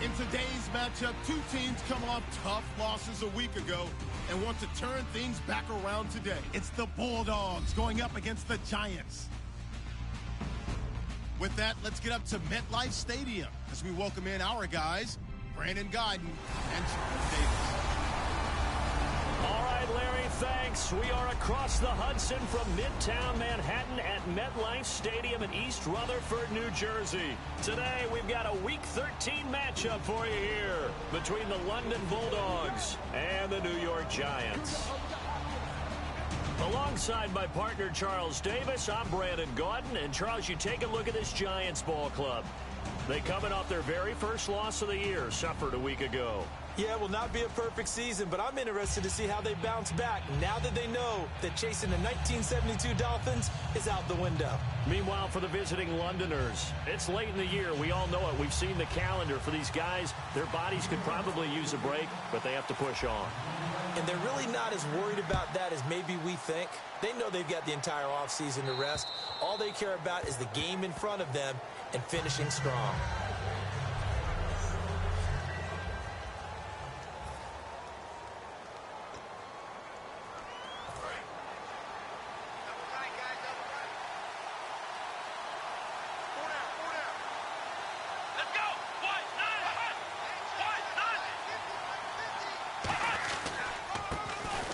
In today's matchup, two teams come off tough losses a week ago and want to turn things back around today. It's the Bulldogs going up against the Giants. With that, let's get up to MetLife Stadium as we welcome in our guys, Brandon Guyton and Charles Davis. All right, Larry, thanks. We are across the Hudson from Midtown Manhattan at MetLife Stadium in East Rutherford, New Jersey. Today, we've got a Week 13 matchup for you here between the London Bulldogs and the New York Giants. Alongside my partner, Charles Davis, I'm Brandon Guyton. And, Charles, you take a look at this Giants ball club. They coming off their very first loss of the year, suffered a week ago. Yeah, it will not be a perfect season, but I'm interested to see how they bounce back now that they know that chasing the 1972 Dolphins is out the window. Meanwhile, for the visiting Londoners, it's late in the year. We all know it. We've seen the calendar for these guys. Their bodies could probably use a break, but they have to push on. And they're really not as worried about that as maybe we think. They know they've got the entire offseason to rest. All they care about is the game in front of them and finishing strong.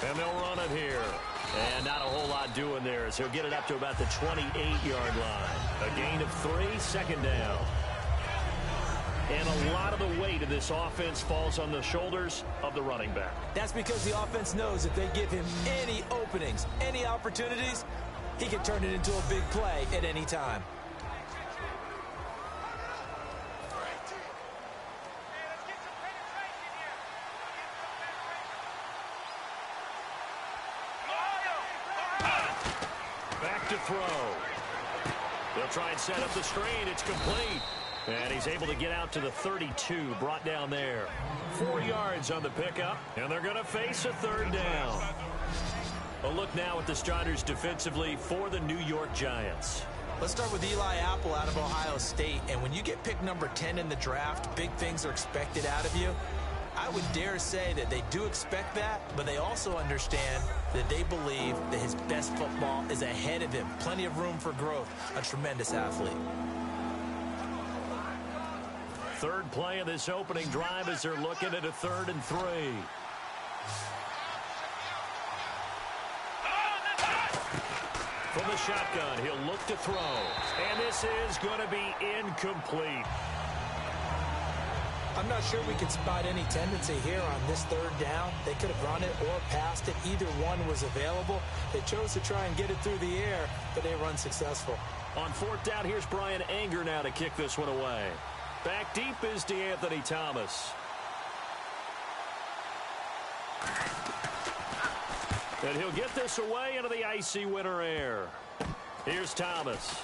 And they'll run it here. And not a whole lot doing there as he'll get it up to about the 28-yard line. A gain of 3, second down. And a lot of the weight of this offense falls on the shoulders of the running back. That's because the offense knows if they give him any openings, any opportunities, he can turn it into a big play at any time. Back to throw. They'll try and set up the screen. It's complete. And he's able to get out to the 32, brought down there. 4 yards on the pickup, and they're going to face a third down. A look now at the starters defensively for the New York Giants. Let's start with Eli Apple out of Ohio State. And when you get picked number 10 in the draft, big things are expected out of you. I would dare say that they do expect that, but they also understand that they believe that his best football is ahead of him. Plenty of room for growth. A tremendous athlete. Third play of this opening drive as they're looking at a 3rd and 3. From the shotgun, he'll look to throw. And this is going to be incomplete. I'm not sure we can spot any tendency here on this 3rd down. They could have run it or passed it. Either one was available. They chose to try and get it through the air, but they run successful. On 4th down, here's Brian Anger now to kick this one away. Back deep is DeAnthony Thomas. And he'll get this away into the icy winter air. Here's Thomas.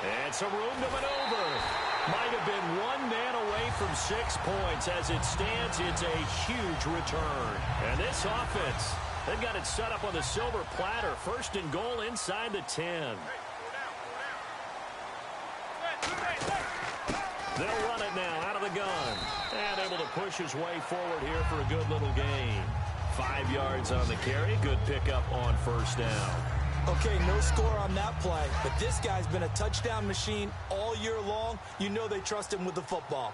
And some room to maneuver. Might have been one man away from 6 points. As it stands, it's a huge return. And this offense, they've got it set up on the silver platter. 1st and goal inside the 10. They'll run it now out of the gun. And able to push his way forward here for a good little gain. 5 yards on the carry. Good pickup on 1st down. Okay, no score on that play, but this guy's been a touchdown machine all year long. You know they trust him with the football.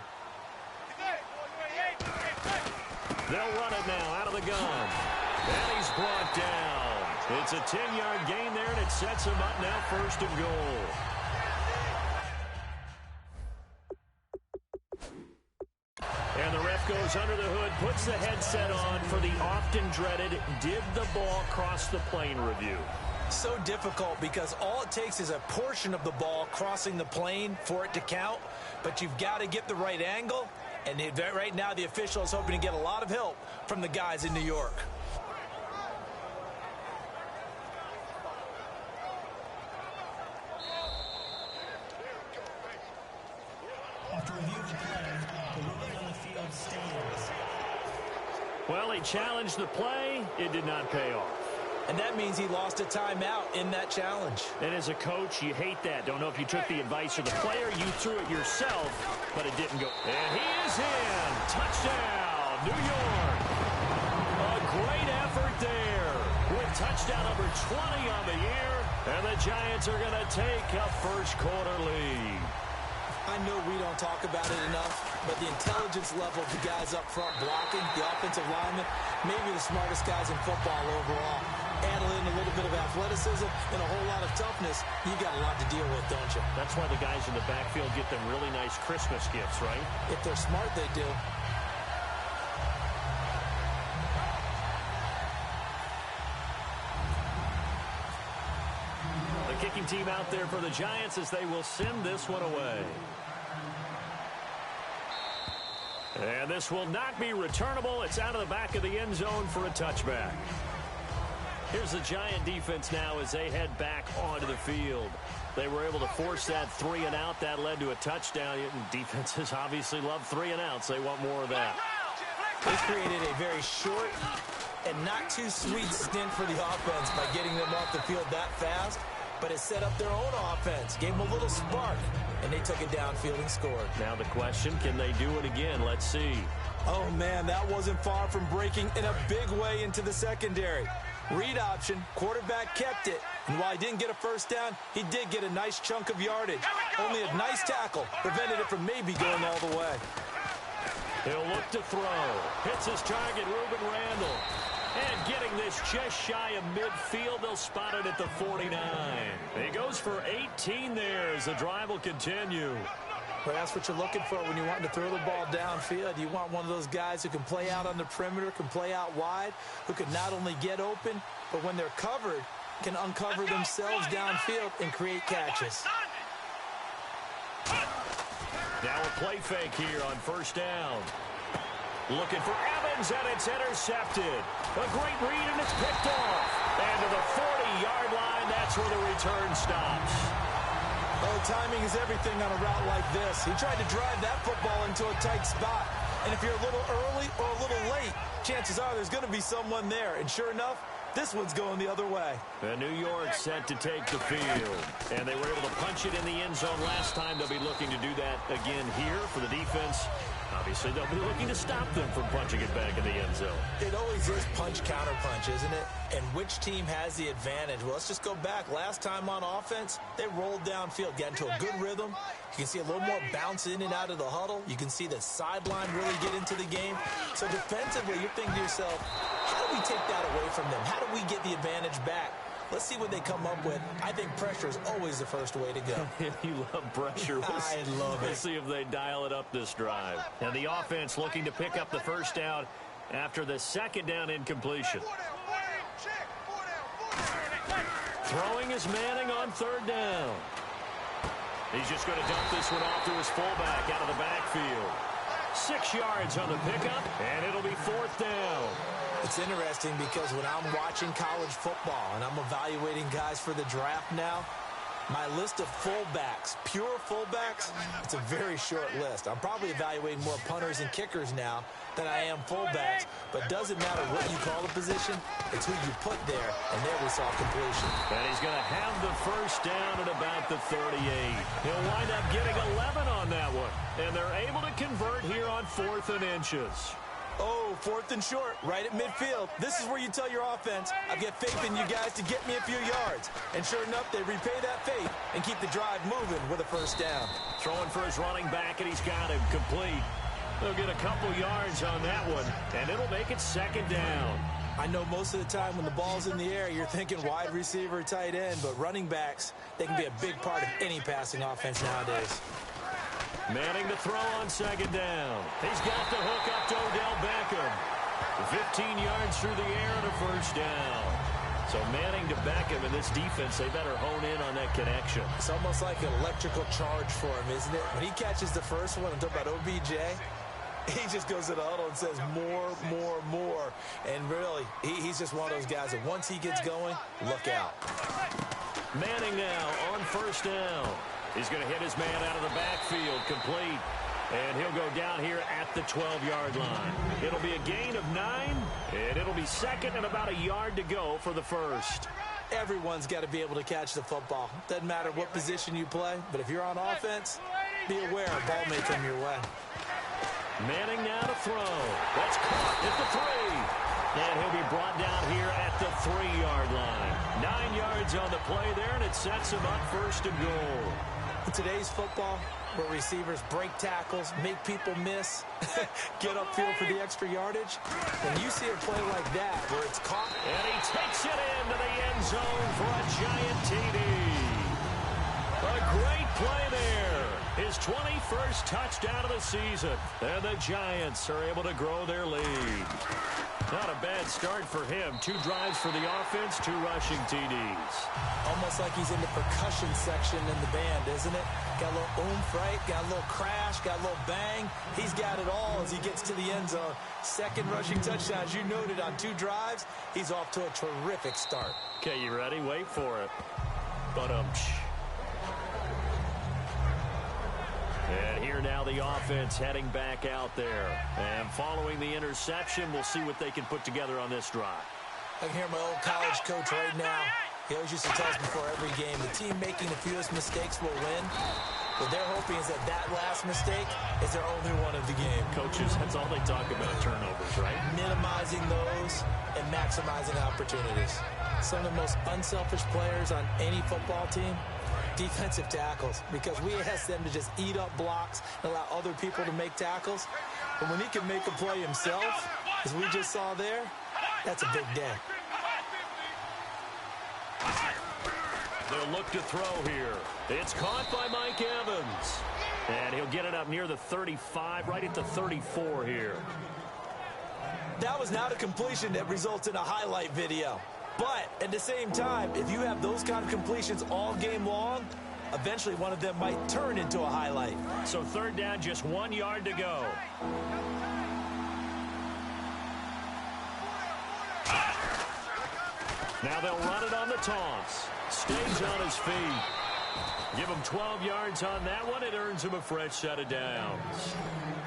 They'll run it now out of the gun. And he's brought down. It's a 10-yard gain there, and it sets him up now 1st and goal. And the ref goes under the hood, puts the headset on for the often dreaded did the ball cross the plane review. So difficult because all it takes is a portion of the ball crossing the plane for it to count, but you've got to get the right angle, and right now the official is hoping to get a lot of help from the guys in New York. After review of the play, the ruling on the field stands. Well, he challenged the play. It did not pay off. and that means he lost a timeout in that challenge. And as a coach, you hate that. Don't know if you took the advice of the player. You threw it yourself, but it didn't go. And he is in. Touchdown, New York. A great effort there with touchdown number 20 on the year. And the Giants are going to take a first-quarter lead. I know we don't talk about it enough, but the intelligence level of the guys up front blocking, the offensive linemen, maybe the smartest guys in football overall. Add in a little bit of athleticism and a whole lot of toughness, you got a lot to deal with, don't you? That's why the guys in the backfield get them really nice Christmas gifts, right? If they're smart, they do. The kicking team out there for the Giants as they will send this one away. And this will not be returnable. It's out of the back of the end zone for a touchback. Here's the Giant defense now as they head back onto the field. They were able to force that 3-and-out. That led to a touchdown. Defenses obviously love 3-and-outs. They want more of that. They created a very short and not too sweet stint for the offense by getting them off the field that fast. But it set up their own offense, gave them a little spark, and they took it downfield and scored. Now the question, can they do it again? Let's see. Oh, man, that wasn't far from breaking in a big way into the secondary. Read option, quarterback kept it, and while he didn't get a first down, he did get a nice chunk of yardage. Only a nice tackle prevented it from maybe going all the way. He'll look to throw. Hits his target, Reuben Randall. And getting this just shy of midfield, they'll spot it at the 49. He goes for 18 there as the drive will continue. But that's what you're looking for when you want to throw the ball downfield. You want one of those guys who can play out on the perimeter, can play out wide, who can not only get open, but when they're covered, can uncover themselves downfield and create catches. Now a play fake here on first down. Looking for Evans, and it's intercepted. A great read, and it's picked off. And to the 40-yard line, that's where the return stops. Oh, timing is everything on a route like this. He tried to drive that football into a tight spot. And if you're a little early or a little late, chances are there's going to be someone there. And sure enough, this one's going the other way. And New York set to take the field. And they were able to punch it in the end zone last time. They'll be looking to do that again here for the defense. Obviously, they'll be looking to stop them from punching it back in the end zone. It always is punch-counter-punch, isn't it? And which team has the advantage? Well, let's just go back. Last time on offense, they rolled downfield, got into a good rhythm. You can see a little more bounce in and out of the huddle. You can see the sideline really get into the game. So defensively, you're thinking to yourself, how do we take that away from them? How do we get the advantage back? Let's see what they come up with. I think pressure is always the first way to go. You love pressure. I love it. Let's see if they dial it up this drive. And the offense looking to pick up the first down after the second down incompletion. Throwing is Manning on third down. He's just going to dump this one off to his fullback out of the backfield. 6 yards on the pickup, and it'll be fourth down. It's interesting because when I'm watching college football and I'm evaluating guys for the draft now, my list of fullbacks, pure fullbacks, it's a very short list. I'm probably evaluating more punters and kickers now than I am fullbacks, but doesn't matter what you call the position, it's who you put there, and there we saw completion. And he's going to have the first down at about the 38. He'll wind up getting 11 on that one, and they're able to convert here on 4th and inches. Oh, 4th and short, right at midfield. This is where you tell your offense, I've got faith in you guys to get me a few yards. And sure enough, they repay that faith and keep the drive moving with a first down. Throwing for his running back, and he's got him complete. They'll get a couple yards on that one, and it'll make it second down. I know most of the time when the ball's in the air, you're thinking wide receiver, tight end, but running backs, they can be a big part of any passing offense nowadays. Manning to throw on second down. He's got the hook up to Odell Beckham. 15 yards through the air and a first down. So Manning to Beckham, and this defense, they better hone in on that connection. It's almost like an electrical charge for him, isn't it? When he catches the first one, I'm talking about OBJ, he just goes to the huddle and says more, more, more. And really, he's just one of those guys that once he gets going, look out. Manning now on first down. He's going to hit his man out of the backfield, complete. And he'll go down here at the 12-yard line. It'll be a gain of 9, and it'll be second and about a yard to go for the first. Everyone's got to be able to catch the football. Doesn't matter what position you play, but if you're on offense, be aware a ball may come your way. Manning now to throw. That's caught at the 3. And he'll be brought down here at the 3-yard line. 9 yards on the play there, and it sets him up first and goal. In today's football, where receivers break tackles, make people miss, get upfield for the extra yardage, when you see a play like that where it's caught. And he takes it into the end zone for a giant TD. A great play there. His 21st touchdown of the season. And the Giants are able to grow their lead. Not a bad start for him. 2 drives for the offense, 2 rushing TDs. Almost like he's in the percussion section in the band, isn't it? Got a little oomph, right? Got a little crash, got a little bang. He's got it all as he gets to the end zone. Second rushing touchdown, as you noted, on 2 drives. He's off to a terrific start. Okay, you ready? Wait for it. And here now the offense heading back out there. And following the interception, we'll see what they can put together on this drive. I can hear my old college coach right now. He always used to tell us before every game, the team making the fewest mistakes will win. What they're hoping is that that last mistake is their only one of the game. Coaches, that's all they talk about, turnovers, right? Minimizing those and maximizing opportunities. Some of the most unselfish players on any football team, defensive tackles, because we ask them to just eat up blocks and allow other people to make tackles. But when he can make a play himself, as we just saw there, that's a big day. They'll look to throw here. It's caught by Mike Evans. And he'll get it up near the 35, right at the 34 here. That was not a completion that results in a highlight video. But at the same time, if you have those kind of completions all game long, eventually one of them might turn into a highlight. So 3rd down, just 1 yard to go. Now they'll run it on the toss. Stays on his feet. Give him 12 yards on that one. It earns him a fresh set of downs.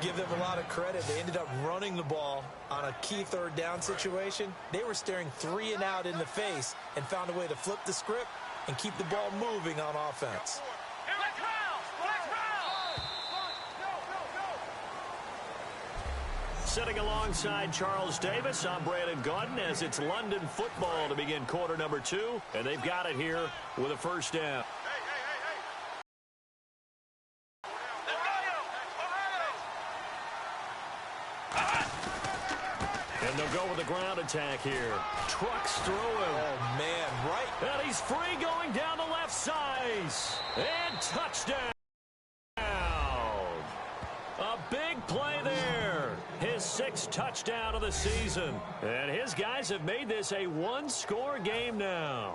Give them a lot of credit. They ended up running the ball on a key 3rd down situation. They were staring 3 and out in the face and found a way to flip the script and keep the ball moving on offense. Sitting alongside Charles Davis, I'm Brandon Gaudin as it's London football to begin quarter number 2. And they've got it here with a first down. And they'll go with the ground attack here. Trucks through him. Oh, man, right. And he's free going down the left side. And touchdown. A big play there. His 6th touchdown of the season. And his guys have made this a 1-score game now.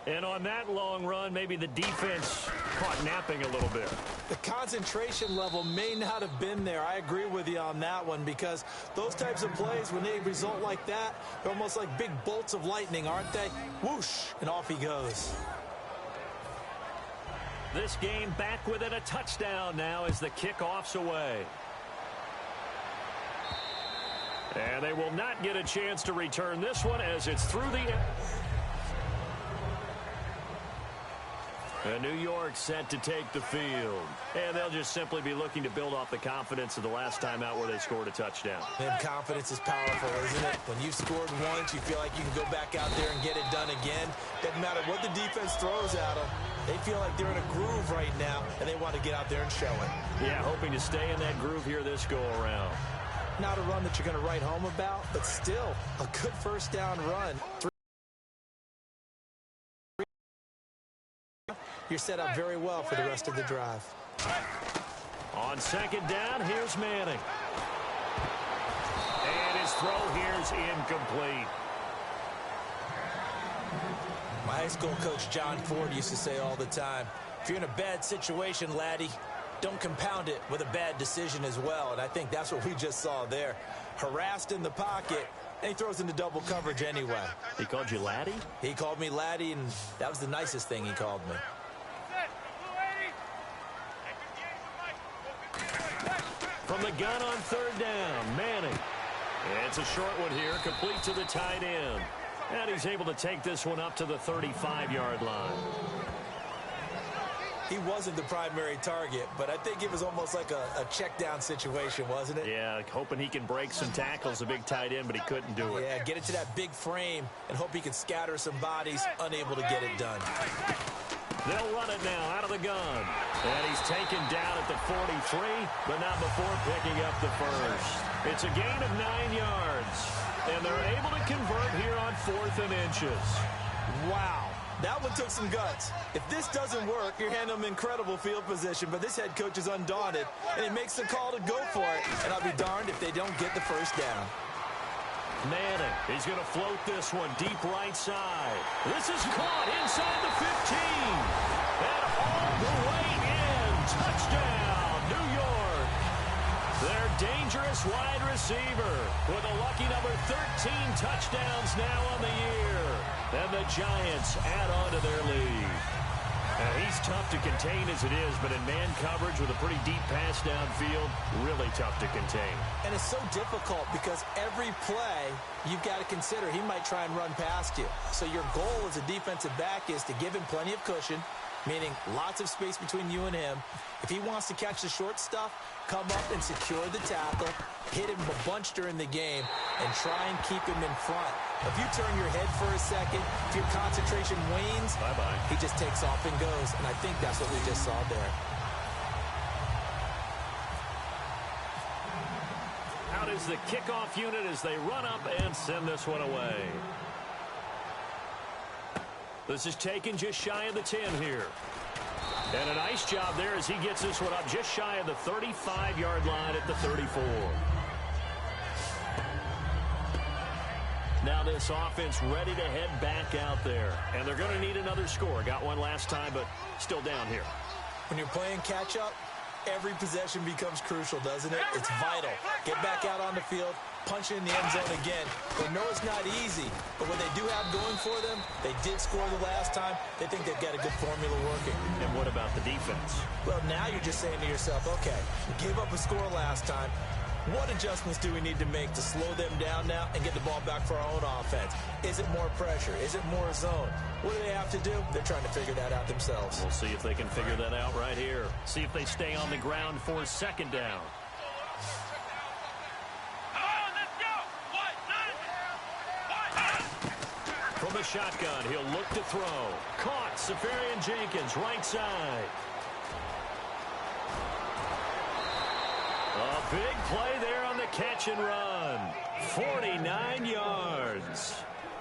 And on that long run, maybe the defense caught napping a little bit. The concentration level may not have been there. I agree with you on that one, because those types of plays, when they result like that, they're almost like big bolts of lightning, aren't they? Whoosh, and off he goes. This game back within a touchdown now as the kickoff's away. And they will not get a chance to return this one as it's through the end. And New York set to take the field. And they'll just simply be looking to build off the confidence of the last time out where they scored a touchdown. And confidence is powerful, isn't it? When you've scored once, you feel like you can go back out there and get it done again. Doesn't matter what the defense throws at them. They feel like they're in a groove right now, and they want to get out there and show it. Yeah, hoping to stay in that groove here this go-around. Not a run that you're going to write home about, but still a good first down run. You're set up very well for the rest of the drive. On 2nd down, here's Manning. And his throw here's incomplete. My high school coach, John Ford, used to say all the time, if you're in a bad situation, laddie, don't compound it with a bad decision as well. And I think that's what we just saw there. Harassed in the pocket, and he throws into double coverage anyway. He called you laddie? He called me laddie, and that was the nicest thing he called me. from the gun on third down. Manning. It's a short one here, complete to the tight end. And he's able to take this one up to the 35-yard line. He wasn't the primary target, but I think it was almost like a check down situation, wasn't it? Yeah, hoping he can break some tackles, a big tight end, but he couldn't do it. Yeah, get it to that big frame and hope he can scatter some bodies, unable to get it done. They'll run it now out of the gun. And he's taken down at the 43, but not before picking up the first. It's a gain of 9 yards. And they're able to convert here on 4th and inches. Wow. That one took some guts. If this doesn't work, you're handing them incredible field position, but this head coach is undaunted, and he makes the call to go for it, and I'll be darned if they don't get the first down. Manning, he's going to float this one deep right side. This is caught inside the 15. And all the way in. Touchdown, New York. Their dangerous wide receiver with a lucky number 13 touchdowns now on the year. And the Giants add on to their lead. He's tough to contain as it is, but in man coverage with a pretty deep pass downfield, really tough to contain. And it's so difficult because every play you've got to consider he might try and run past you. So your goal as a defensive back is to give him plenty of cushion, meaning lots of space between you and him. If he wants to catch the short stuff, come up and secure the tackle, hit him a bunch during the game, and try and keep him in front. If you turn your head for a second, if your concentration wanes, bye-bye. He just takes off and goes, and I think that's what we just saw there. Out is the kickoff unit as they run up and send this one away. This is taken just shy of the 10 here. And a nice job there as he gets this one up just shy of the 35-yard line at the 34. Now this offense ready to head back out there. And they're going to need another score. Got one last time, but still down here. When you're playing catch-up, every possession becomes crucial, doesn't it? It's vital. Get back out on the field, punch it in the end zone again. They know it's not easy, but what they do have going for them, they did score the last time. They think they've got a good formula working. And what about the defense? Well, now you're just saying to yourself, okay, we gave up a score last time. What adjustments do we need to make to slow them down now and get the ball back for our own offense? Is it more pressure? Is it more zone? What do they have to do? They're trying to figure that out themselves. We'll see if they can figure that out right here. See if they stay on the ground for second down. From the shotgun, he'll look to throw. Caught, Safarian Jenkins, right side. A big play there on the catch and run. 49 yards.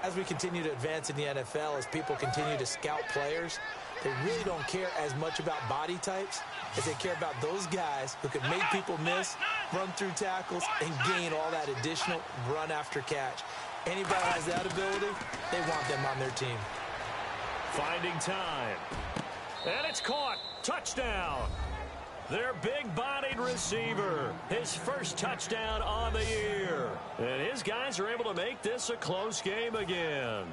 As we continue to advance in the NFL, as people continue to scout players, they really don't care as much about body types as they care about those guys who can make people miss, run through tackles, and gain all that additional run after catch. Anybody has that ability, they want them on their team. Finding time. And it's caught. Touchdown. Their big-bodied receiver. His first touchdown on the year. And his guys are able to make this a close game again.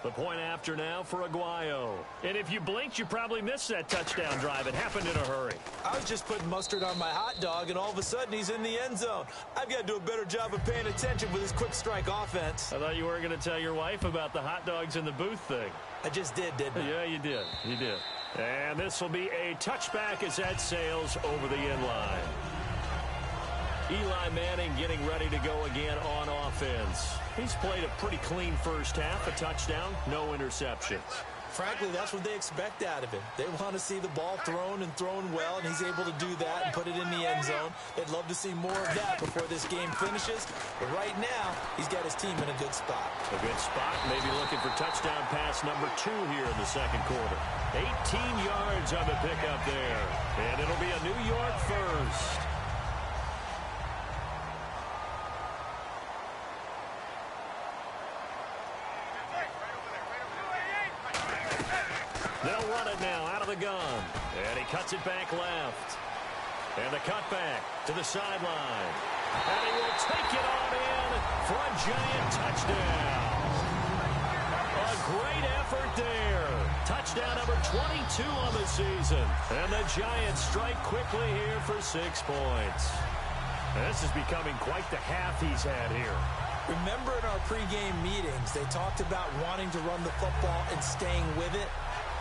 The point after now for Aguayo. And if you blinked, you probably missed that touchdown drive. It happened in a hurry. I was just putting mustard on my hot dog, and all of a sudden he's in the end zone. I've got to do a better job of paying attention with this quick strike offense. I thought you were going to tell your wife about the hot dogs in the booth thing. I just did, didn't I? Yeah, you did. You did. And this will be a touchback as that sails over the end line. Eli Manning getting ready to go again on offense. He's played a pretty clean first half, a touchdown, no interceptions. Frankly, that's what they expect out of him. They want to see the ball thrown and thrown well, and he's able to do that and put it in the end zone. They'd love to see more of that before this game finishes. But right now, he's got his team in a good spot. A good spot, maybe looking for touchdown pass number 2 here in the second quarter. 18 yards on the pickup there. And it'll be a New York first. They'll run it now out of the gun. And he cuts it back left. And the cutback to the sideline. And he will take it on in for a giant touchdown. A great effort there. Touchdown number 22 on the season. And the Giants strike quickly here for 6 points. This is becoming quite the half he's had here. Remember in our pregame meetings, they talked about wanting to run the football and staying with it?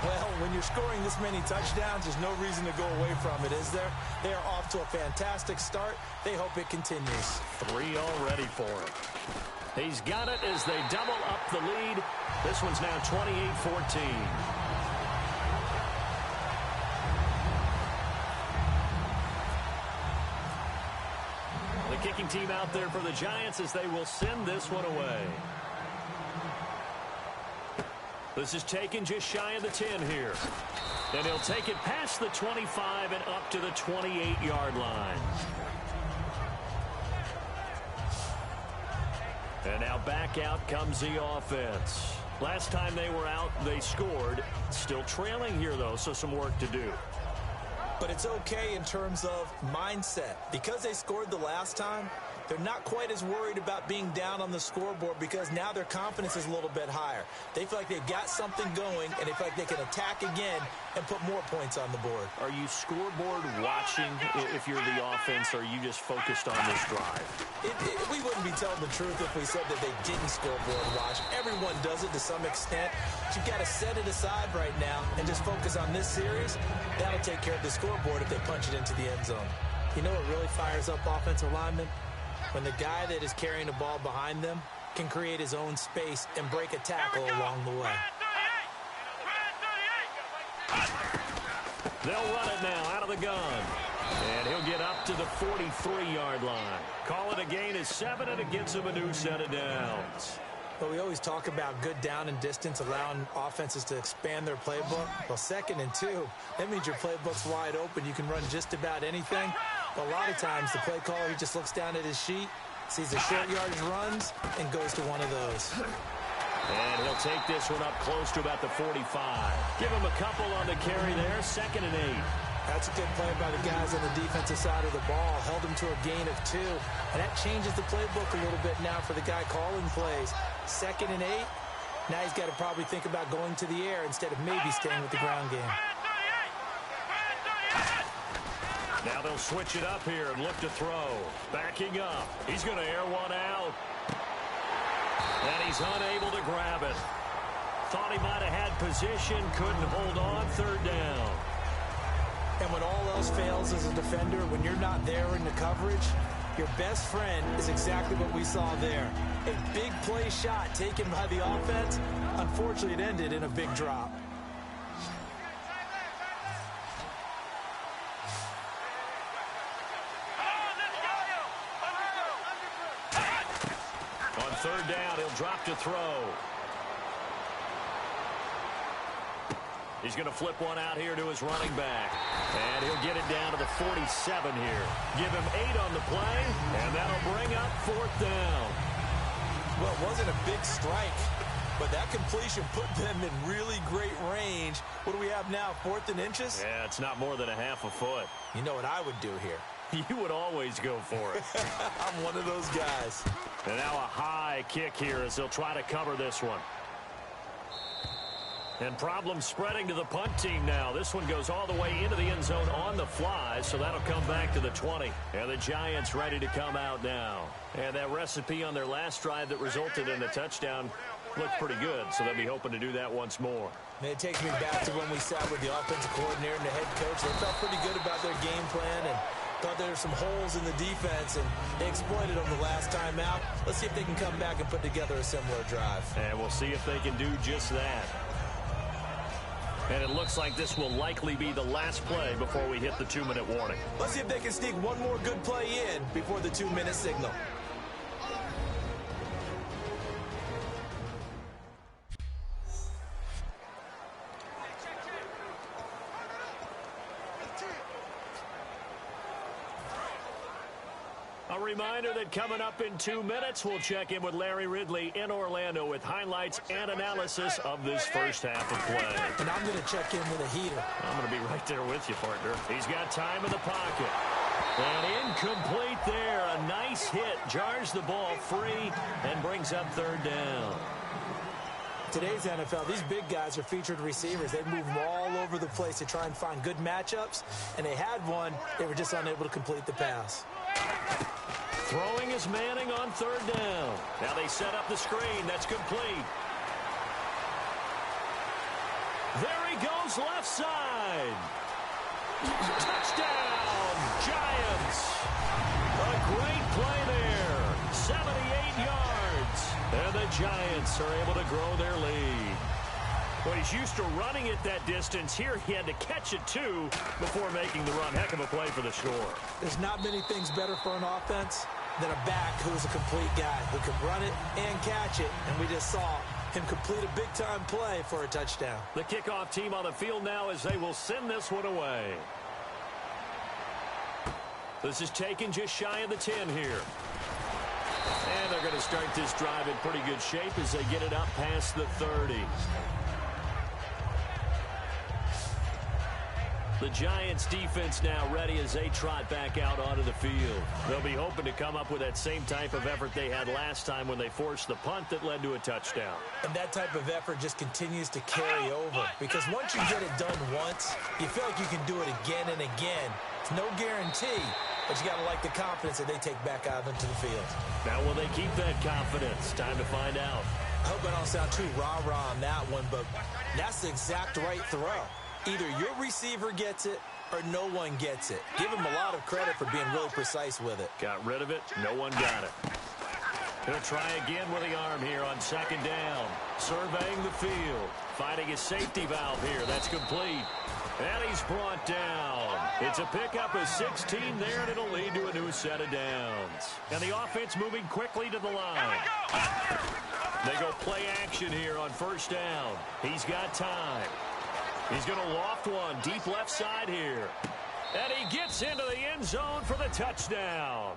Well, when you're scoring this many touchdowns, there's no reason to go away from it, is there? They are off to a fantastic start. They hope it continues. 3 already for him. He's got it as they double up the lead. This one's now 28-14. The kicking team out there for the Giants as they will send this one away. This is taken just shy of the 10 here. And he'll take it past the 25 and up to the 28-yard line. And now back out comes the offense. Last time they were out, they scored. Still trailing here, though, so some work to do. But it's okay in terms of mindset. Because they scored the last time, they're not quite as worried about being down on the scoreboard because now their confidence is a little bit higher. They feel like they've got something going, and they feel like they can attack again and put more points on the board. Are you scoreboard watching if you're the offense, or are you just focused on this drive? We wouldn't be telling the truth if we said that they didn't scoreboard watch. Everyone does it to some extent. But you've got to set it aside right now and just focus on this series. That'll take care of the scoreboard if they punch it into the end zone. You know what really fires up offensive linemen? When the guy that is carrying the ball behind them can create his own space and break a tackle along the way. They'll run it now out of the gun. And he'll get up to the 43-yard line. Call it a gain of 7, and it gets him a new set of downs. But we always talk about good down and distance, allowing offenses to expand their playbook. Well, 2nd and 2, that means your playbook's wide open. You can run just about anything. But a lot of times, the play caller, he just looks down at his sheet, sees the short yardage runs, and goes to one of those. And he'll take this one up close to about the 45. Give him a couple on the carry there, 2nd and 8. That's a good play by the guys on the defensive side of the ball. Held him to a gain of 2. And that changes the playbook a little bit now for the guy calling plays. 2nd and 8. Now he's got to probably think about going to the air instead of maybe staying with the ground game. Now they'll switch it up here and look to throw. Backing up. He's going to air one out. And he's unable to grab it. Thought he might have had position. Couldn't hold on. 3rd down. And when all else fails as a defender, when you're not there in the coverage, your best friend is exactly what we saw there. A big play shot taken by the offense. Unfortunately, it ended in a big drop. On 3rd down, he'll drop to throw. He's going to flip one out here to his running back. And he'll get it down to the 47 here. Give him 8 on the play, and that'll bring up 4th down. Well, it wasn't a big strike, but that completion put them in really great range. What do we have now, 4th and inches? Yeah, it's not more than a half a foot. You know what I would do here? You would always go for it. I'm one of those guys. And now a high kick here as they'll try to cover this one. And problems spreading to the punt team now. This one goes all the way into the end zone on the fly, so that'll come back to the 20. And the Giants ready to come out now. And that recipe on their last drive that resulted in a touchdown looked pretty good, so they'll be hoping to do that once more. And it takes me back to when we sat with the offensive coordinator and the head coach. They felt pretty good about their game plan and thought there were some holes in the defense, and they exploited them the last time out. Let's see if they can come back and put together a similar drive. And we'll see if they can do just that. And it looks like this will likely be the last play before we hit the 2-minute warning. Let's see if they can sneak one more good play in before the 2-minute signal. A reminder that coming up in 2 minutes, we'll check in with Larry Ridley in Orlando with highlights and analysis of this first half of play. And I'm going to check in with a heater. I'm going to be right there with you, partner. He's got time in the pocket. And incomplete there. A nice hit. Jars the ball free and brings up 3rd down. Today's NFL, these big guys are featured receivers. They move them all over the place to try and find good matchups. And they had one. They were just unable to complete the pass. Throwing is Manning on third down. Now they set up the screen. That's complete. There he goes left side. Touchdown, Giants. A great play there. 78 yards. And the Giants are able to grow their lead. Well, he's used to running it that distance. Here he had to catch it, too, before making the run. Heck of a play for the score. There's not many things better for an offense than a back who's a complete guy who can run it and catch it. And we just saw him complete a big-time play for a touchdown. The kickoff team on the field now as they will send this one away. This is taken just shy of the 10 here. And they're going to start this drive in pretty good shape as they get it up past the 30. The Giants defense now ready as they trot back out onto the field. They'll be hoping to come up with that same type of effort they had last time when they forced the punt that led to a touchdown. And that type of effort just continues to carry over, because once you get it done once, you feel like you can do it again and again. It's no guarantee, but you got to like the confidence that they take back out into the field. Now will they keep that confidence? Time to find out. I hope I don't sound too rah-rah on that one, but that's the exact right throw. Either your receiver gets it or no one gets it. Give him a lot of credit for being really precise with it. Got rid of it. No one got it. Going to try again with the arm here on second down. Surveying the field. Finding a safety valve here. That's complete. And he's brought down. It's a pickup of 16 there, and it'll lead to a new set of downs. And the offense moving quickly to the line. They go play action here on first down. He's got time. He's going to loft one deep left side here. And he gets into the end zone for the touchdown.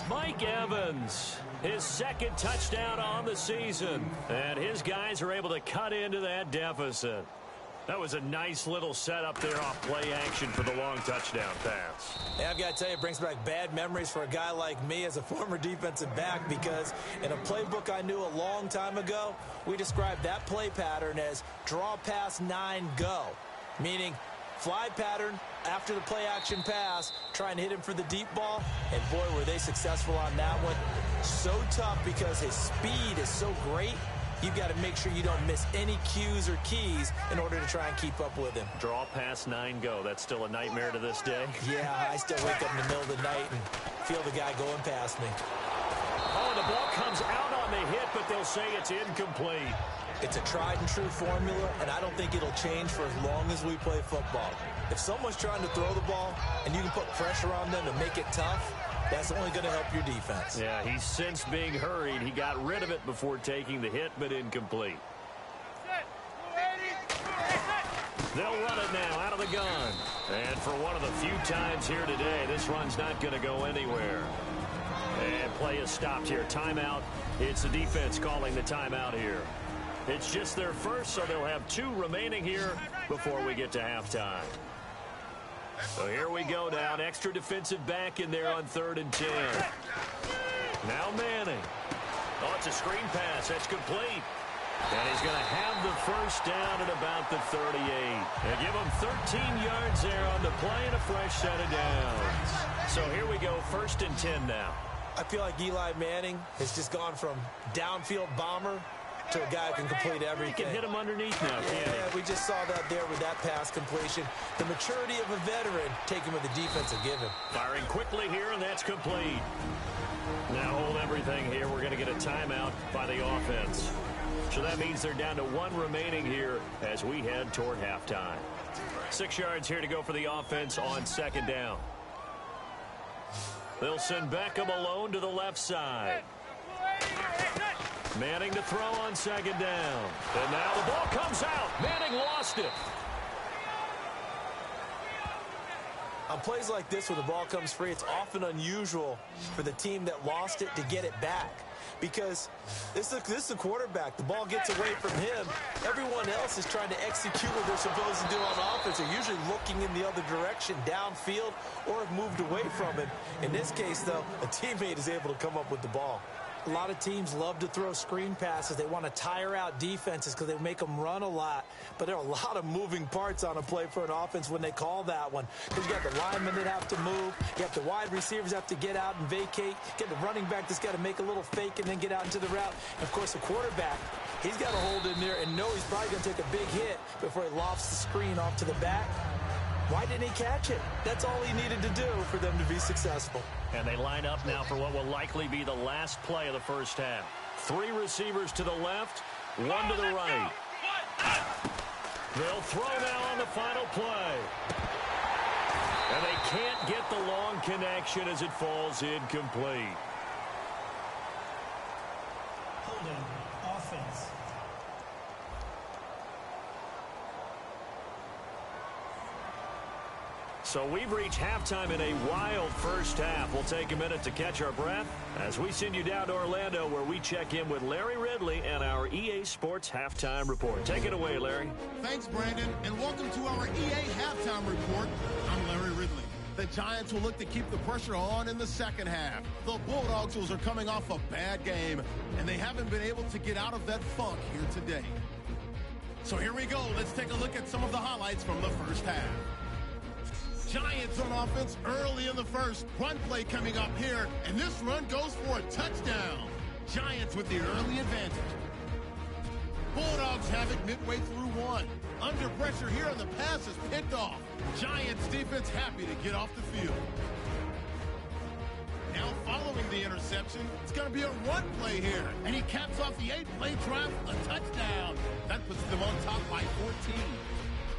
Mike Evans, his second touchdown on the season. And his guys are able to cut into that deficit. That was a nice little setup there off play action for the long touchdown pass. Yeah, I've got to tell you, it brings back bad memories for a guy like me as a former defensive back, because in a playbook I knew a long time ago, we described that play pattern as draw pass 9 go, meaning fly pattern after the play action pass, try and hit him for the deep ball, and boy, were they successful on that one. So tough because his speed is so great. You've got to make sure you don't miss any cues or keys in order to try and keep up with him. Draw pass 9 go. That's still a nightmare to this day. Yeah, I still wake up in the middle of the night and feel the guy going past me. Oh, the ball comes out on the hit, but they'll say it's incomplete. It's a tried and true formula, and I don't think it'll change for as long as we play football. If someone's trying to throw the ball and you can put pressure on them and make it tough, that's only going to help your defense. Yeah, he's since being hurried. He got rid of it before taking the hit, but incomplete. They'll run it now out of the gun. And for one of the few times here today, this run's not going to go anywhere. And play is stopped here. Timeout. It's the defense calling the timeout here. It's just their first, so they'll have 2 remaining here before we get to halftime. So here we go now. Extra defensive back in there on 3rd and 10. Now Manning. Oh, it's a screen pass. That's complete. And he's going to have the first down at about the 38. They give him 13 yards there on the play and a fresh set of downs. So here we go, 1st and 10 now. I feel like Eli Manning has just gone from downfield bomber to a guy who can complete everything. He can hit him underneath now, can't he? Yeah, we just saw that there with that pass completion. The maturity of a veteran taken with the defensive given. Firing quickly here, and that's complete. Now hold everything here. We're going to get a timeout by the offense. So that means they're down to 1 remaining here as we head toward halftime. 6 yards here to go for the offense on 2nd down. They'll send Beckham alone to the left side. Manning to throw on 2nd down. And now the ball comes out. Manning lost it. On plays like this where the ball comes free, it's often unusual for the team that lost it to get it back. Because this is the quarterback. The ball gets away from him. Everyone else is trying to execute what they're supposed to do on offense. They're usually looking in the other direction, downfield, or have moved away from him. In this case, though, a teammate is able to come up with the ball. A lot of teams love to throw screen passes. They want to tire out defenses because they make them run a lot. But there are a lot of moving parts on a play for an offense when they call that one. Because you got the linemen that have to move. You have the wide receivers have to get out and vacate. You get the running back that's got to make a little fake and then get out into the route. And, of course, the quarterback, he's got to hold in there and know he's probably going to take a big hit before he lofts the screen off to the back. Why didn't he catch it? That's all he needed to do for them to be successful. And they line up now for what will likely be the last play of the first half. 3 receivers to the left, 1 to the right. They'll throw now on the final play. And they can't get the long connection as it falls incomplete. Holding offense. So we've reached halftime in a wild first half. We'll take a minute to catch our breath as we send you down to Orlando, where we check in with Larry Ridley and our EA Sports Halftime Report. Take it away, Larry. Thanks, Brandon, and welcome to our EA Halftime Report. I'm Larry Ridley. The Giants will look to keep the pressure on in the second half. The Bulldogs are coming off a bad game, and they haven't been able to get out of that funk here today. So here we go. Let's take a look at some of the highlights from the first half. Giants on offense early in the first. Run play coming up here, and this run goes for a touchdown. Giants with the early advantage. Bulldogs have it midway through one. Under pressure here, and the pass is picked off. Giants defense happy to get off the field. Now following the interception, it's going to be a run play here, and he caps off the 8-play drive with a touchdown. That puts them on top by 14.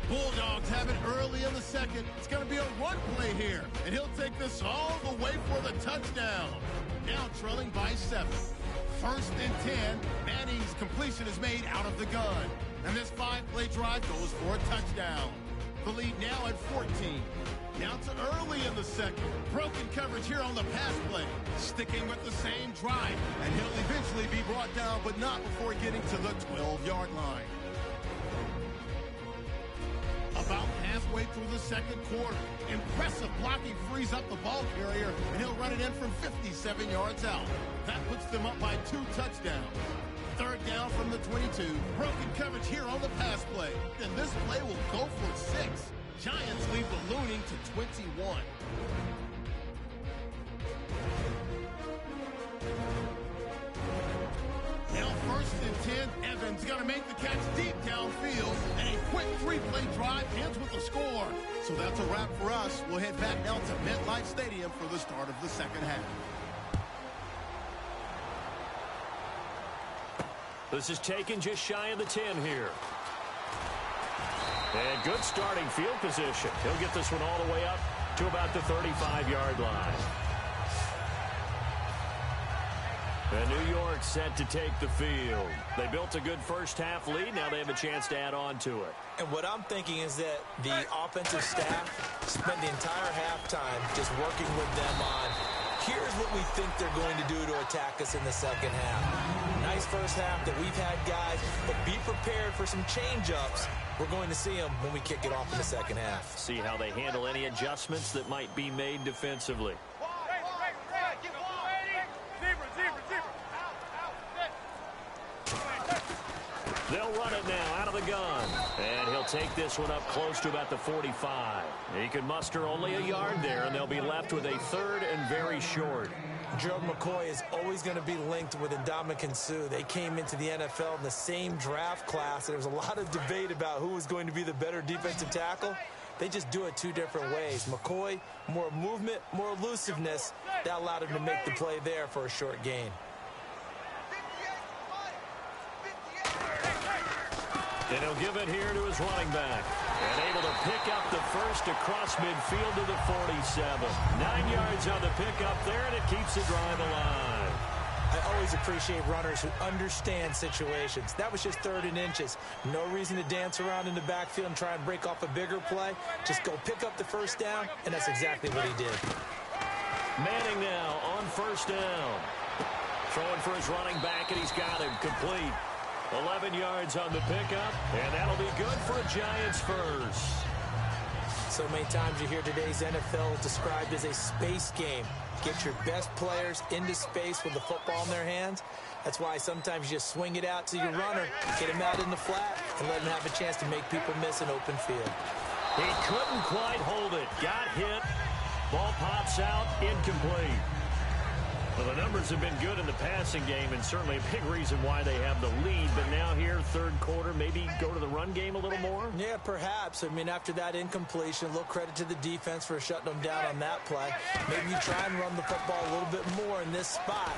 Bulldogs have it early in the second. It's going to be a run play here, and he'll take this all the way for the touchdown. Now trailing by 7. First and 10. Manning's completion is made out of the gun, and this 5-play drive goes for a touchdown. The lead now at 14. Now to early in the second. Broken coverage here on the pass play. Sticking with the same drive, and he'll eventually be brought down, but not before getting to the 12-yard line. About halfway through the second quarter, impressive blocking frees up the ball carrier, and he'll run it in from 57 yards out. That puts them up by 2 touchdowns. Third down from the 22. Broken coverage here on the pass play. And this play will go for 6. Giants lead ballooning to 21. Now first and 10. Evans going to make the catch deep downfield. And a quick 3-play drive ends with a score. So that's a wrap for us. We'll head back down to MetLife Stadium for the start of the second half. This is taken just shy of the 10 here. And good starting field position. He'll get this one all the way up to about the 35-yard line. And New York set to take the field. They built a good first-half lead. Now they have a chance to add on to it. And what I'm thinking is that the offensive staff spent the entire halftime just working with them on, here's what we think they're going to do to attack us in the second half. Nice first half that we've had, guys, but be prepared for some change-ups. We're going to see them when we kick it off in the second half. See how they handle any adjustments that might be made defensively. They'll run it now out of the gun. And he'll take this one up close to about the 45. He can muster only a yard there, and they'll be left with a 3rd and very short. Gerald McCoy is always going to be linked with Ndamukong Suh. They came into the NFL in the same draft class, and there was a lot of debate about who was going to be the better defensive tackle. They just do it 2 different ways. McCoy, more movement, more elusiveness. That allowed him to make the play there for a short gain. And he'll give it here to his running back. And able to pick up the first across midfield to the 47. 9 yards on the pickup there, and it keeps the drive alive. I always appreciate runners who understand situations. That was just 3rd and inches. No reason to dance around in the backfield and try and break off a bigger play. Just go pick up the first down, and that's exactly what he did. Manning now on first down. Throwing for his running back, and he's got him complete. 11 yards on the pickup, and that'll be good for a Giants first. So many times you hear today's NFL described as a space game. Get your best players into space with the football in their hands. That's why sometimes you just swing it out to your runner, get him out in the flat, and let him have a chance to make people miss an open field. He couldn't quite hold it. Got hit. Ball pops out. Incomplete. Well, the numbers have been good in the passing game, and certainly a big reason why they have the lead. But now here, third quarter, maybe go to the run game a little more? Yeah, perhaps. I mean, after that incompletion, a little credit to the defense for shutting them down on that play. Maybe you try and run the football a little bit more in this spot.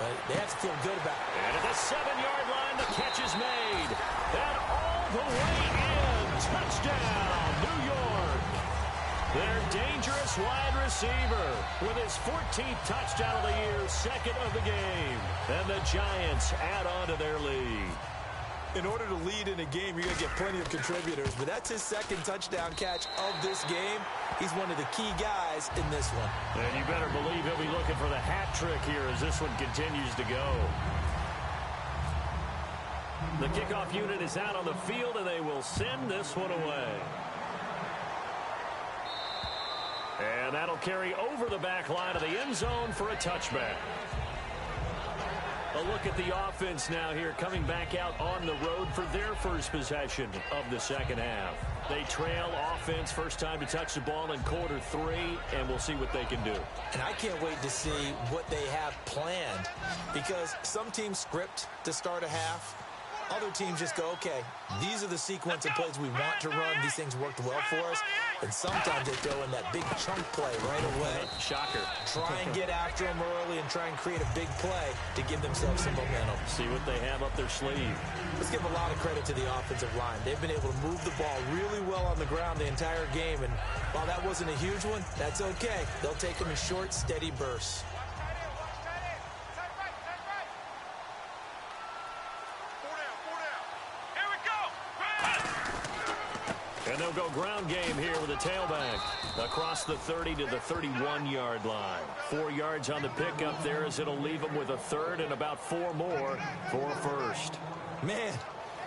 But they have to feel good about it. And at the 7-yard line, the catch is made. And all the way in. Touchdown, New York. Their dangerous wide receiver with his 14th touchdown of the year, second of the game. And the Giants add on to their lead. In order to lead in a game, you're going to get plenty of contributors, but that's his second touchdown catch of this game. He's one of the key guys in this one. And you better believe he'll be looking for the hat trick here as this one continues to go. The kickoff unit is out on the field, and they will send this one away. And that'll carry over the back line of the end zone for a touchback. A look at the offense now here, coming back out on the road for their first possession of the second half. They trail offense, first time to touch the ball in quarter 3, and we'll see what they can do. And I can't wait to see what they have planned, because some teams script to start a half. Other teams just go, okay, these are the sequence of plays we want to run. These things worked well for us. And sometimes they throw in that big chunk play right away. Shocker. Try and get after them early and try and create a big play to give themselves some momentum. See what they have up their sleeve. Let's give a lot of credit to the offensive line. They've been able to move the ball really well on the ground the entire game. And while that wasn't a huge one, that's okay. They'll take them in short, steady bursts. And they'll go ground game here with a tailback across the 30 to the 31-yard line. 4 yards on the pickup there as it'll leave them with a third and about 4 more for a first. Man,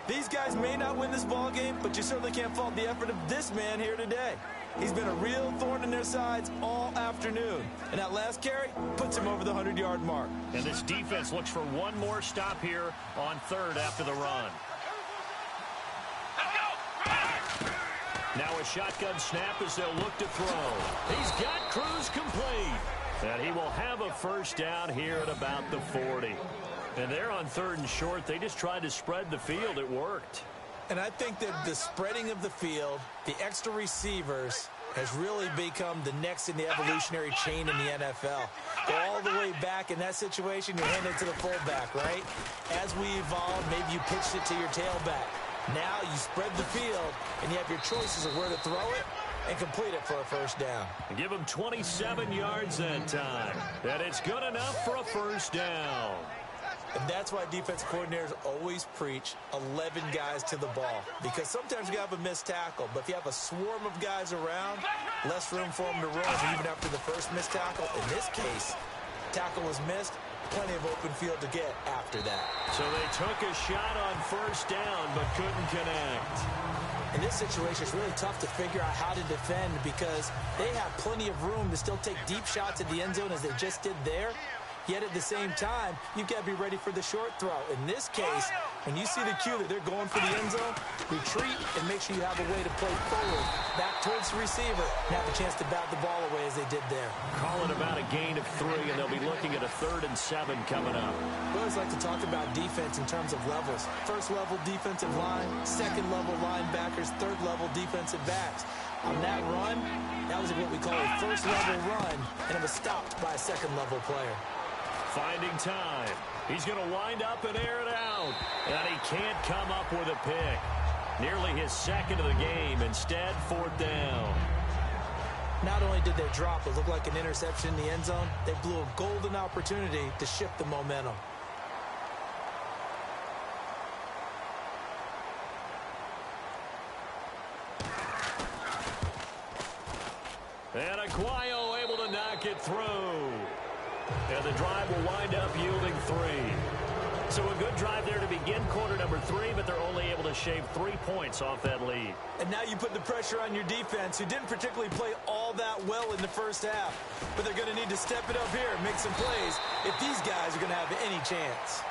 these guys may not win this ball game, but you certainly can't fault the effort of this man here today. He's been a real thorn in their sides all afternoon. And that last carry puts him over the 100-yard mark. And this defense looks for one more stop here on third after the run. Now a shotgun snap as they'll look to throw. He's got Cruz complete. And he will have a first down here at about the 40. And they're on third and short. They just tried to spread the field. It worked. And I think that the spreading of the field, the extra receivers, has really become the next in the evolutionary chain in the NFL. Go all the way back in that situation, you hand it to the fullback, right? As we evolve, maybe you pitched it to your tailback. Now you spread the field, and you have your choices of where to throw it and complete it for a first down. Give him 27 yards that time. And it's good enough for a first down. And that's why defensive coordinators always preach 11 guys to the ball. Because sometimes you have a missed tackle, but if you have a swarm of guys around, less room for them to run even after the first missed tackle. In this case, tackle was missed. Plenty of open field to get after that. So they took a shot on first down but couldn't connect. In this situation, it's really tough to figure out how to defend because they have plenty of room to still take deep shots at the end zone as they just did there. Yet at the same time, you've got to be ready for the short throw. In this case, when you see the cue that they're going for the end zone, retreat and make sure you have a way to play forward, back towards the receiver, and have a chance to bat the ball away as they did there. Call it about a gain of 3, and they'll be looking at a 3rd and 7 coming up. We always like to talk about defense in terms of levels. First level defensive line, second level linebackers, third level defensive backs. On that run, that was what we call a first level run, and it was stopped by a second level player. Finding time. He's going to wind up and air it out. And he can't come up with a pick. Nearly his second of the game. Instead, 4th down. Not only did they drop what looked like an interception in the end zone, they blew a golden opportunity to shift the momentum. And Aguayo able to knock it through. And the drive will wind up yielding 3. So a good drive there to begin quarter number 3, but they're only able to shave 3 points off that lead. And now you put the pressure on your defense, who didn't particularly play all that well in the first half. But they're going to need to step it up here and make some plays if these guys are going to have any chance.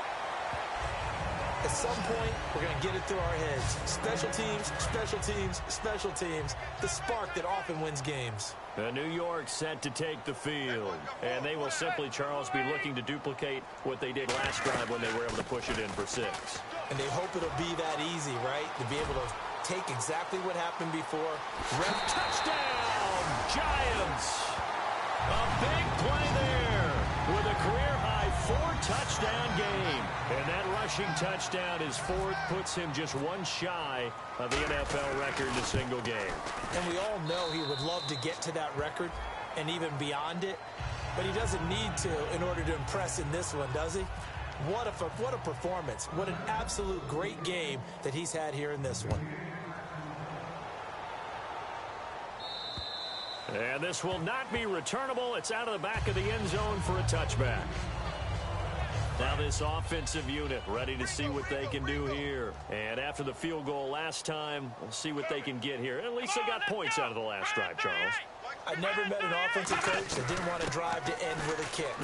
At some point, we're going to get it through our heads. Special teams, special teams, special teams. The spark that often wins games. New York set to take the field. And they will simply, Charles, be looking to duplicate what they did last drive when they were able to push it in for 6. And they hope it'll be that easy, right? To be able to take exactly what happened before. Touchdown, Giants! A big play there with a career-high 4-touchdown game. And that rushing touchdown is 4th, puts him just one shy of the NFL record in a single game. And we all know he would love to get to that record and even beyond it, but he doesn't need to in order to impress in this one, does he? What a performance. What an absolute great game that he's had here in this one. And this will not be returnable. It's out of the back of the end zone for a touchback. Now this offensive unit ready to see what they can do here. And after the field goal last time, we'll see what they can get here. At least they got points out of the last drive, Charles. I never met an offensive coach that didn't want to drive to end with a kick.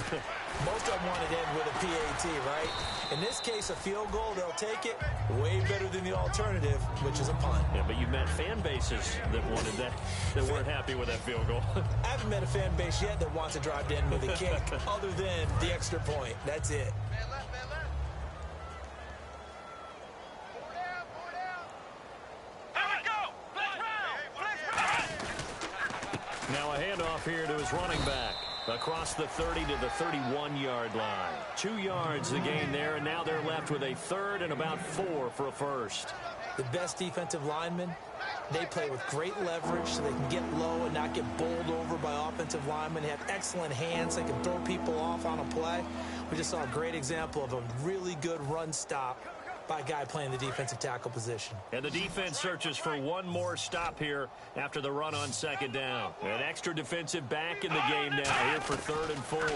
Most of them want to end with a PAT, right? In this case, a field goal, they'll take it. Way better than the alternative, which is a punt. Yeah, but you've met fan bases that wanted that weren't happy with that field goal. I haven't met a fan base yet that wants to drive to end with a kick other than the extra point. That's it. Now a handoff here to his running back. Across the 30 to the 31-yard line. 2 yards the gain there, and now they're left with a 3rd and about 4 for a first. The best defensive linemen, they play with great leverage so they can get low and not get bowled over by offensive linemen. They have excellent hands. They can throw people off on a play. We just saw a great example of a really good run stop by a guy playing the defensive tackle position. And the defense searches for one more stop here after the run on 2nd down. An extra defensive back in the game now here for 3rd and 4. And he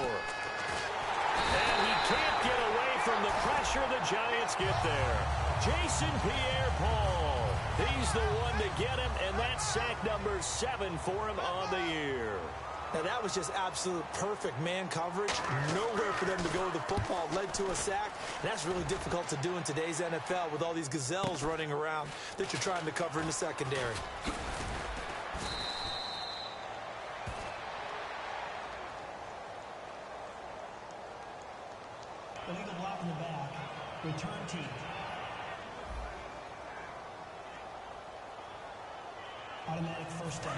can't get away from the pressure. The Giants get there. Jason Pierre-Paul. He's the one to get him, and that's sack number 7 for him on the year. Now, that was just absolute perfect man coverage. Nowhere for them to go with the football. Led to a sack. And that's really difficult to do in today's NFL with all these gazelles running around that you're trying to cover in the secondary. Illegal block in the back. Return team. Automatic first down.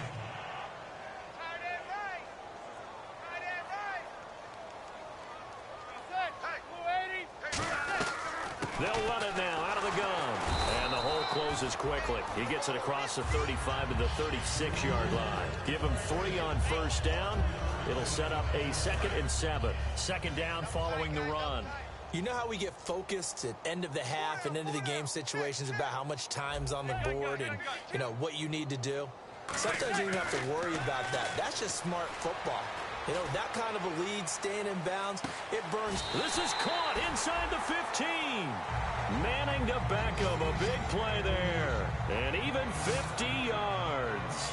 They'll run it now out of the gun. And the hole closes quickly. He gets it across the 35 to the 36-yard line. Give him 3 on first down. It'll set up a 2nd and 7. 2nd down following the run. You know how we get focused at end of the half and end of the game situations about how much time's on the board and, you know, what you need to do? Sometimes you don't have to worry about that. That's just smart football. You know, that kind of a lead, staying in bounds, it burns. This is caught inside the 15. Manning to Beckham, a big play there. And even 50 yards.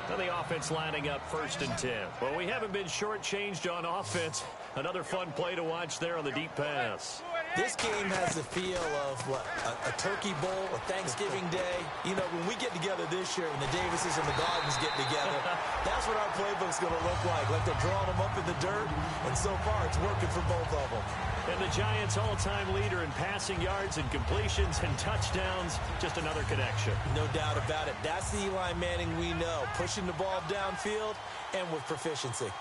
And the offense lining up 1st and 10. Well, we haven't been shortchanged on offense. Another fun play to watch there on the deep pass. This game has the feel of, what, a turkey bowl, a Thanksgiving day. You know, when we get together this year, when the Davises and the Gardens get together, that's what our playbook's going to look like. Like they're drawing them up in the dirt, and so far it's working for both of them. And the Giants' all-time leader in passing yards and completions and touchdowns, just another connection. No doubt about it. That's the Eli Manning we know, pushing the ball downfield and with proficiency.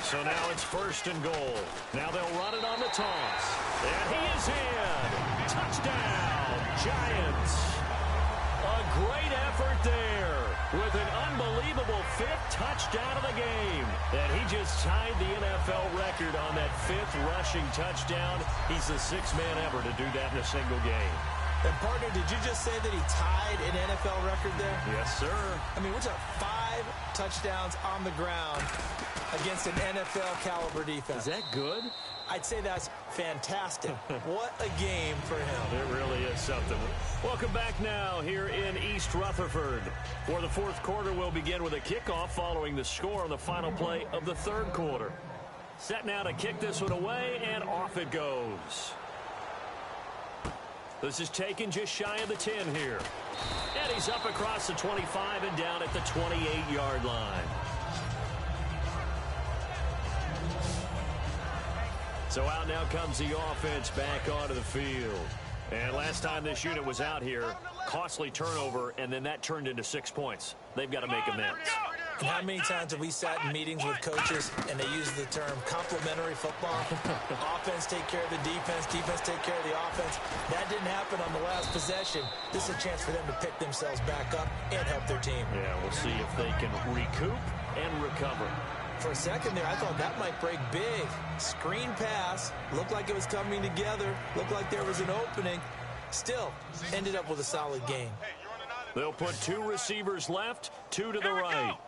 So now it's 1st and goal. Now they'll run it on the toss. And he is in. Touchdown, Giants. A great effort there with an unbelievable 5th touchdown of the game. And he just tied the NFL record on that 5th rushing touchdown. He's the 6th man ever to do that in a single game. And, partner, did you just say that he tied an NFL record there? Yes, sir. I mean, we're talking 5 touchdowns on the ground against an NFL-caliber defense. Is that good? I'd say that's fantastic. What a game for him. It really is something. Welcome back now here in East Rutherford. For the fourth quarter, we'll begin with a kickoff following the score on the final play of the third quarter. Set now to kick this one away, and off it goes. This is taken just shy of the 10 here. And he's up across the 25 and down at the 28-yard line. So out now comes the offense back onto the field. And last time this unit was out here, costly turnover, and then that turned into 6 points. They've got to make amends. And how many times have we sat in meetings with coaches and they use the term complementary football? Offense take care of the defense, defense take care of the offense. That didn't happen on the last possession. This is a chance for them to pick themselves back up and help their team. Yeah, we'll see if they can recoup and recover. For a second there, I thought that might break big. Screen pass, looked like it was coming together, looked like there was an opening. Still, ended up with a solid game. They'll put 2 receivers left, 2 to the right.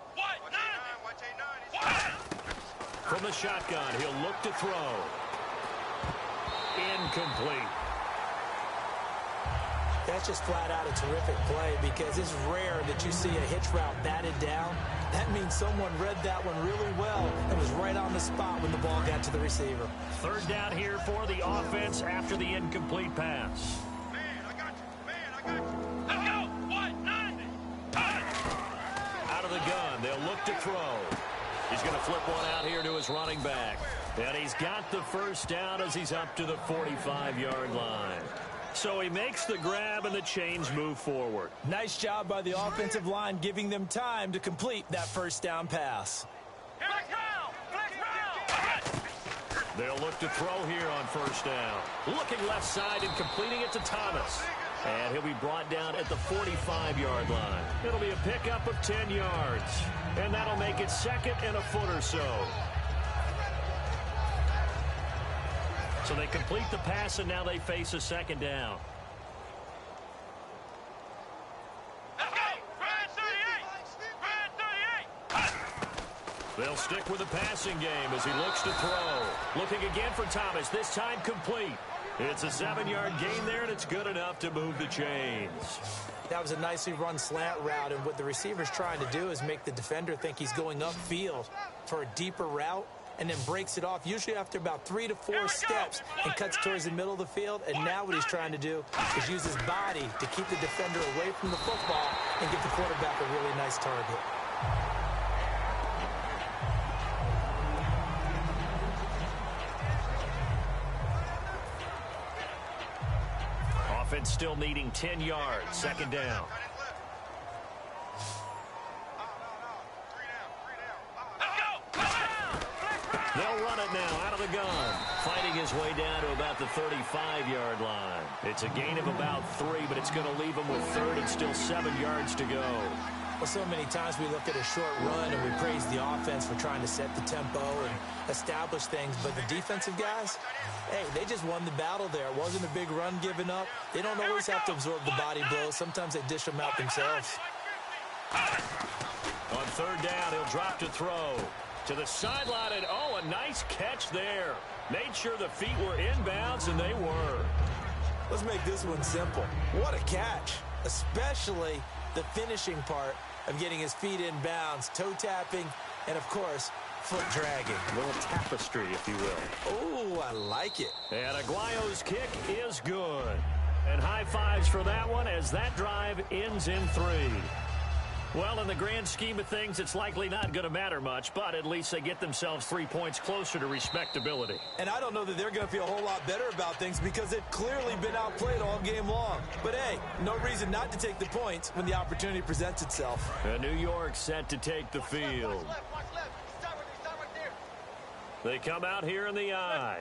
From the shotgun, he'll look to throw. Incomplete. That's just flat out a terrific play because it's rare that you see a hitch route batted down. That means someone read that one really well and was right on the spot when the ball got to the receiver. Third down here for the offense after the incomplete pass. Out of the gun, they'll look to throw. He's going to flip one out here to his running back. And he's got the first down as he's up to the 45-yard line. So he makes the grab and the chains move forward. Nice job by the offensive line giving them time to complete that first down pass. They'll look to throw here on first down. Looking left side and completing it to Thomas. And he'll be brought down at the 45-yard line. It'll be a pickup of 10 yards. And that'll make it second and a foot or so. So they complete the pass, and now they face a second down. They'll stick with the passing game as he looks to throw. Looking again for Thomas, this time complete. It's a 7-yard gain there, and it's good enough to move the chains. That was a nicely run slant route, and what the receiver's trying to do is make the defender think he's going upfield for a deeper route, and then breaks it off, usually after about 3 to 4 steps, and cuts towards the middle of the field. And now what he's trying to do is use his body to keep the defender away from the football and give the quarterback a really nice target. Offense still needing 10 yards, second down. They'll run it now out of the gun. Fighting his way down to about the 35-yard line. It's a gain of about 3, but it's going to leave him with third and still 7 yards to go. Well, so many times we look at a short run and we praise the offense for trying to set the tempo and establish things. But the defensive guys, hey, they just won the battle there. It wasn't a big run given up. They don't always have to absorb the body blows. Sometimes they dish them out themselves. On third down, he'll drop to throw. To the sideline, and oh, a nice catch there. Made sure the feet were inbounds, and they were. Let's make this one simple. What a catch, especially the finishing part of getting his feet in bounds, toe tapping, and, of course, foot dragging. A little tapestry, if you will. Oh, I like it. And Aguayo's kick is good. And high fives for that one as that drive ends in 3. Well, in the grand scheme of things, it's likely not going to matter much, but at least they get themselves 3 points closer to respectability. And I don't know that they're going to feel a whole lot better about things because they've clearly been outplayed all game long. But, hey, no reason not to take the points when the opportunity presents itself. New York set to take the field. They come out here in the eye.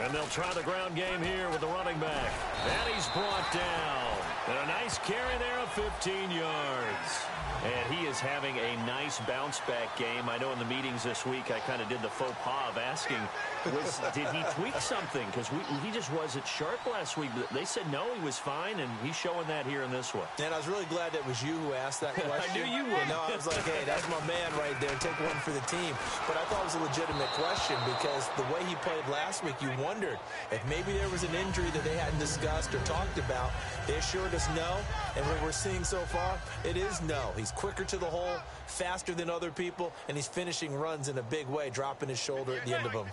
And they'll try the ground game here with the running back. And he's brought down. And a nice carry there of 15 yards. And he is having a nice bounce-back game. I know in the meetings this week I kind of did the faux pas of asking, did he tweak something? Because he just wasn't sharp last week. But they said no, he was fine, and he's showing that here in this one. And I was really glad that was you who asked that question. I knew you would. I was like, hey, that's my man right there. Take one for the team. But I thought it was a legitimate question because the way he played last week, you wondered if maybe there was an injury that they hadn't discussed or talked about. They assured us no, and what we're seeing so far, it is no. He's quicker to the hole, faster than other people, and he's finishing runs in a big way, dropping his shoulder at the end of them.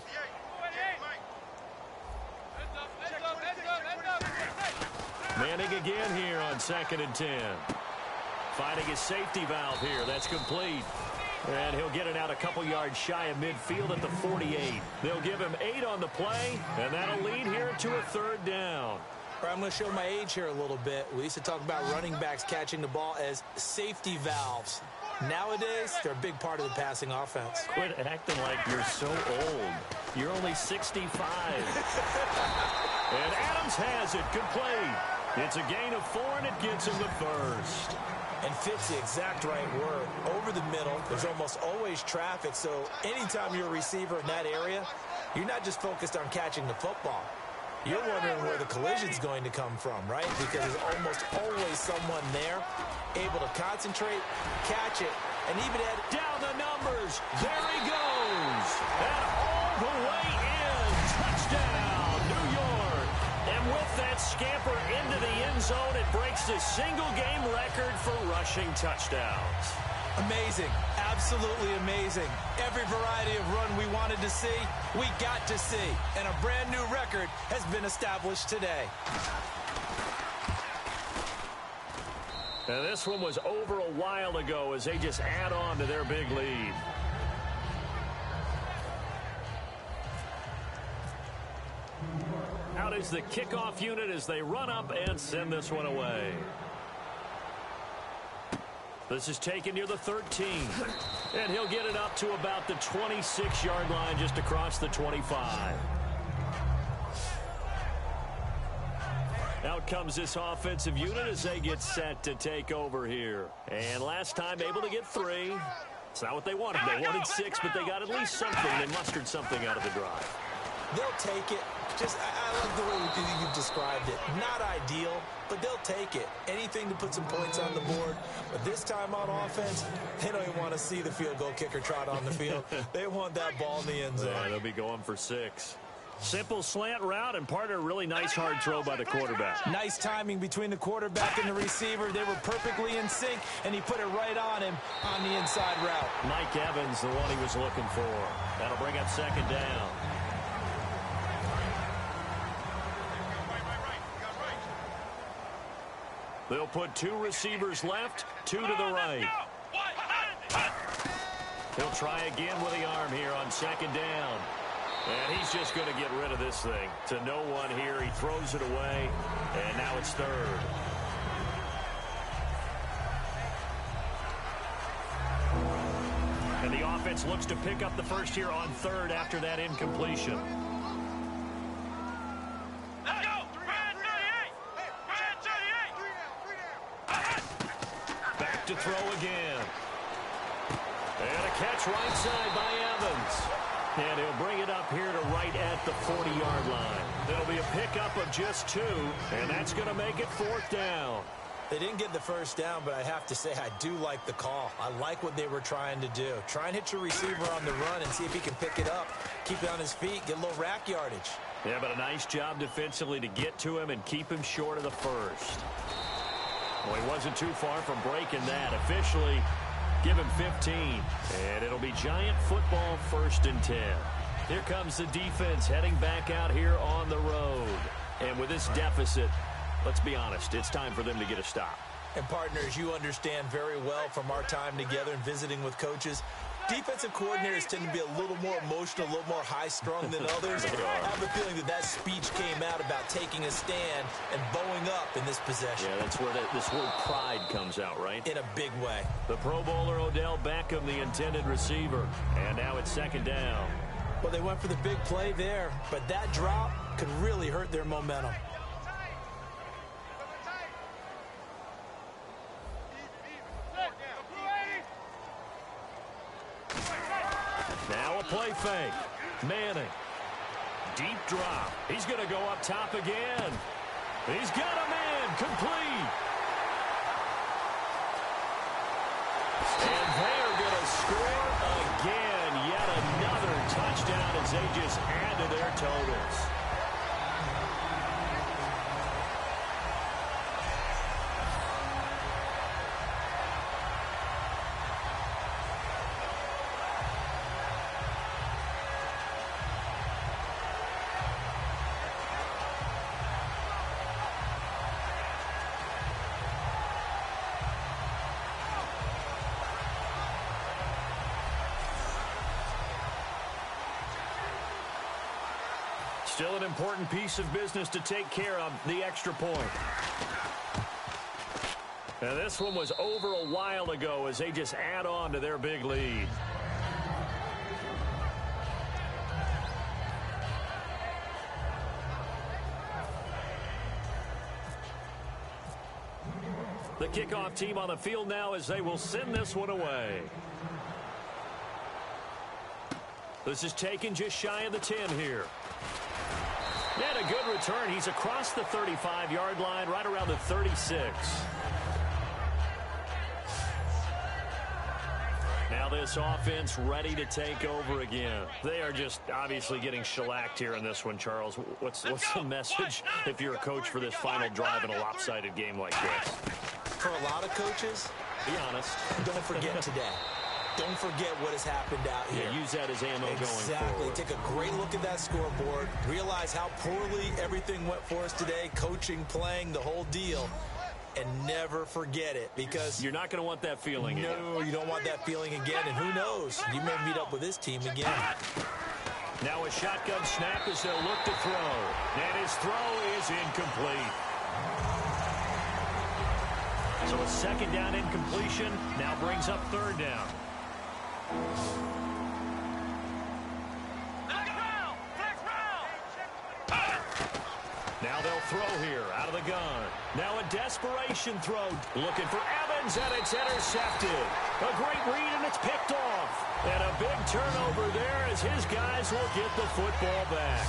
Manning again here on 2nd and 10. Finding his safety valve here. That's complete. And he'll get it out a couple yards shy of midfield at the 48. They'll give him 8 on the play, and that'll lead here to a 3rd down. I'm going to show my age here a little bit. We used to talk about running backs catching the ball as safety valves. Nowadays, they're a big part of the passing offense. Quit acting like you're so old. You're only 65. And Adams has it complete. It's a gain of 4, and it gets him the first. And fits the exact right word. Over the middle, there's almost always traffic, so anytime you're a receiver in that area, you're not just focused on catching the football. You're wondering where the collision's going to come from, right? Because there's almost always someone there able to concentrate, catch it, and even add down the numbers. There he goes. And all the way in. Touchdown, New York. And with that scamper into the end zone, it breaks the single-game record for rushing touchdowns. Amazing. Absolutely amazing. Every variety of run we wanted to see, we got to see. And a brand new record has been established today. And this one was over a while ago as they just add on to their big lead. Out is the kickoff unit as they run up and send this one away. This is taken near the 13. And he'll get it up to about the 26-yard line just across the 25. Out comes this offensive unit as they get set to take over here. And last time able to get 3. It's not what they wanted. They wanted 6, but they got at least something. They mustered something out of the drive. They'll take it. I love the way you've described it. Not ideal, but they'll take it. Anything to put some points on the board. But this time on offense, they don't even want to see the field goal kicker trot on the field. They want that ball in the end zone. Yeah, they'll be going for 6. Simple slant route, and part of a really nice hard throw by the quarterback. Nice timing between the quarterback and the receiver. They were perfectly in sync, and he put it right on him on the inside route. Mike Evans, the one he was looking for. That'll bring up 2nd down. They'll put 2 receivers left, 2 to the right. He'll try again with the arm here on 2nd down. And he's just going to get rid of this thing. To no one here. He throws it away, and now it's 3rd. And the offense looks to pick up the first here on 3rd after that incompletion. Back to throw again. And a catch right side by Evans. And he'll bring it up here to right at the 40-yard line. There'll be a pickup of just 2, and that's going to make it 4th down. They didn't get the first down, but I have to say I do like the call. I like what they were trying to do. Try and hit your receiver on the run and see if he can pick it up, keep it on his feet, get a little rack yardage. Yeah, but a nice job defensively to get to him and keep him short of the first. Well, he wasn't too far from breaking that. Officially, give him 15. And it'll be Giant football 1st and 10. Here comes the defense heading back out here on the road. And with this deficit, let's be honest, it's time for them to get a stop. And partners, you understand very well from our time together and visiting with coaches, defensive coordinators tend to be a little more emotional, a little more high-strung than others. I have a feeling that speech came out about taking a stand and bowing up in this possession. Yeah, that's where this word pride comes out, right? In a big way. The Pro Bowler Odell Beckham, the intended receiver. And now it's 2nd down. Well, they went for the big play there, but that drop could really hurt their momentum. play fake. Manning. Deep drop. He's going to go up top again. He's got a man. Complete. And they are going to score again. Yet another touchdown as they just add to their totals. Still an important piece of business to take care of, the extra point. And this one was over a while ago as they just add on to their big lead. The kickoff team on the field now as they will send this one away. This is taken just shy of the 10 here. And a good return. He's across the 35-yard line, right around the 36. Now this offense ready to take over again. They are just obviously getting shellacked here in this one, Charles. What's the message if you're a coach for this final drive in a lopsided game like this? For a lot of coaches, be honest. Don't forget today. Don't forget what has happened out here. Yeah, use that as ammo going forward. Exactly. Take a great look at that scoreboard. Realize how poorly everything went for us today. Coaching, playing, the whole deal. And never forget it, because you're not going to want that feeling again. No, you don't want that feeling again. And who knows? You may meet up with this team again. Now a shotgun snap as they'll look to throw. And his throw is incomplete. So a second down incompletion now brings up third down. Now they'll throw here out of the gun. Now a desperation throw. Looking for Evans, and it's intercepted. A great read, and it's picked off. And a big turnover there as his guys will get the football back.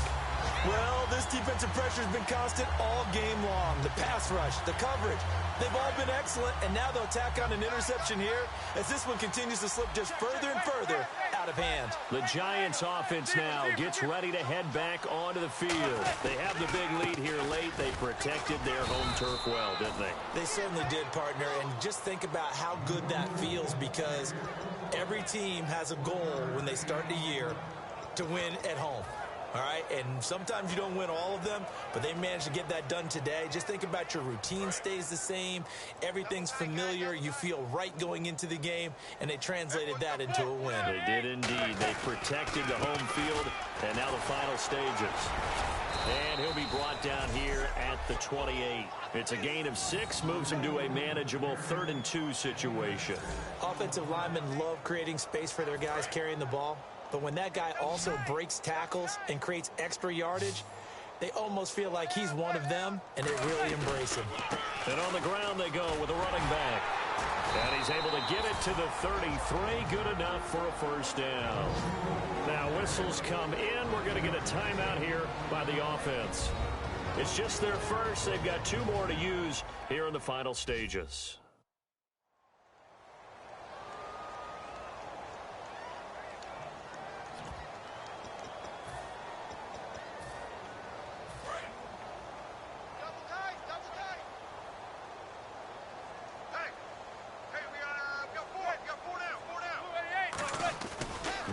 Well, this defensive pressure has been constant all game long. The pass rush, the coverage, they've all been excellent, and now they'll tack on an interception here as this one continues to slip just further and further out of hand. The Giants offense now gets ready to head back onto the field. They have the big lead here late. They protected their home turf well, didn't they? They certainly did, partner, and just think about how good that feels, because every team has a goal when they start the year to win at home. All right, and sometimes you don't win all of them, but they managed to get that done today. Just think about your routine stays the same. Everything's familiar. You feel right going into the game, and they translated that into a win. They did indeed. They protected the home field, and now the final stages. And he'll be brought down here at the 28. It's a gain of 6, moves him to a manageable 3rd and 2 situation. Offensive linemen love creating space for their guys carrying the ball. But when that guy also breaks tackles and creates extra yardage, they almost feel like he's one of them, and they really embrace him. And on the ground they go with a running back. And he's able to get it to the 33. Good enough for a first down. Now whistles come in. We're going to get a timeout here by the offense. It's just their first. They've got 2 more to use here in the final stages.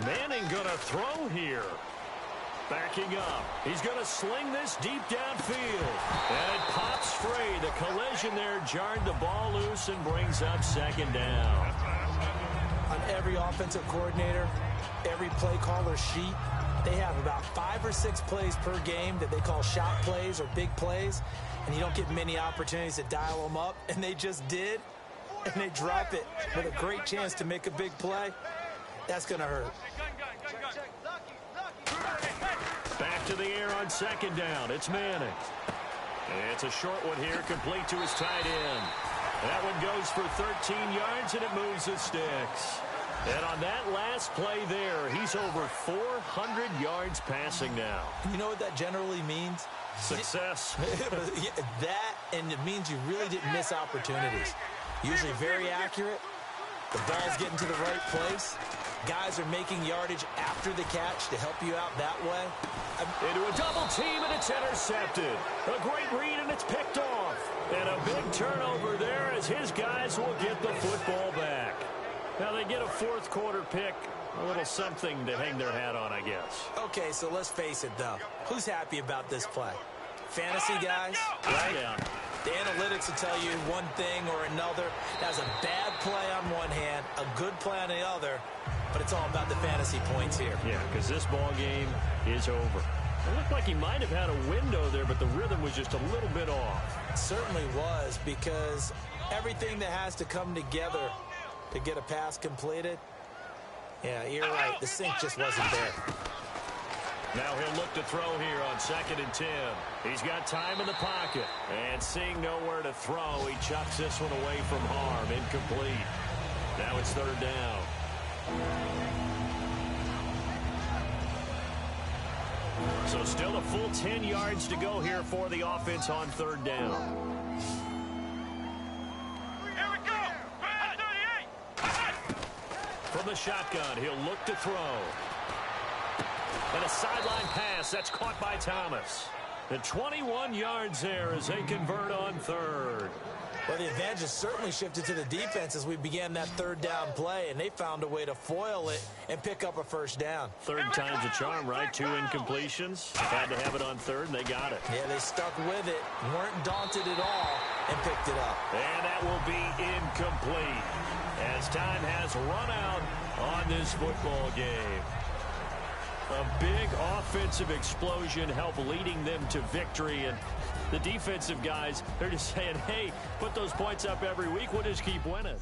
Manning gonna throw here. Backing up. He's gonna sling this deep downfield. And it pops free. The collision there jarred the ball loose and brings up second down. On every offensive coordinator, every play caller sheet, they have about 5 or 6 plays per game that they call shot plays or big plays. And you don't get many opportunities to dial them up. And they just did. And they drop it with a great chance to make a big play. That's going to hurt. Back to the air on second down. It's Manning. And it's a short one here, complete to his tight end. That one goes for 13 yards, and it moves the sticks. And on that last play there, he's over 400 yards passing now. You know what that generally means? Success. That, and it means you really didn't miss opportunities. Usually very accurate. The ball's getting to the right place. Guys are making yardage after the catch to help you out that way. Into a double team, and it's intercepted. A great read, and it's picked off. And a big turnover there as his guys will get the football back. Now they get a fourth quarter pick. A little something to hang their hat on, I guess. Okay, so let's face it, though. Who's happy about this play? Fantasy guys, right? Yeah. The analytics will tell you one thing or another. That's a bad play on one hand, a good play on the other, but it's all about the fantasy points here. Yeah, because this ball game is over. It looked like he might have had a window there, but the rhythm was just a little bit off. It certainly was, because everything that has to come together to get a pass completed, yeah, you're right. The sync just wasn't there. Now he'll look to throw here on 2nd and 10. He's got time in the pocket. And seeing nowhere to throw, he chucks this one away from harm. Incomplete. Now it's 3rd down. So still a full 10 yards to go here for the offense on 3rd down. From the shotgun, he'll look to throw. And a sideline pass that's caught by Thomas. And 21 yards there as they convert on 3rd. Well, the advantage has certainly shifted to the defense as we began that 3rd down play, and they found a way to foil it and pick up a 1st down. 3rd time's a charm, right? 2 incompletions. Had to have it on 3rd, and they got it. Yeah, they stuck with it, weren't daunted at all, and picked it up. And that will be incomplete as time has run out on this football game. A big offensive explosion helped leading them to victory, and the defensive guys, they're just saying, hey, put those points up every week, we'll just keep winning.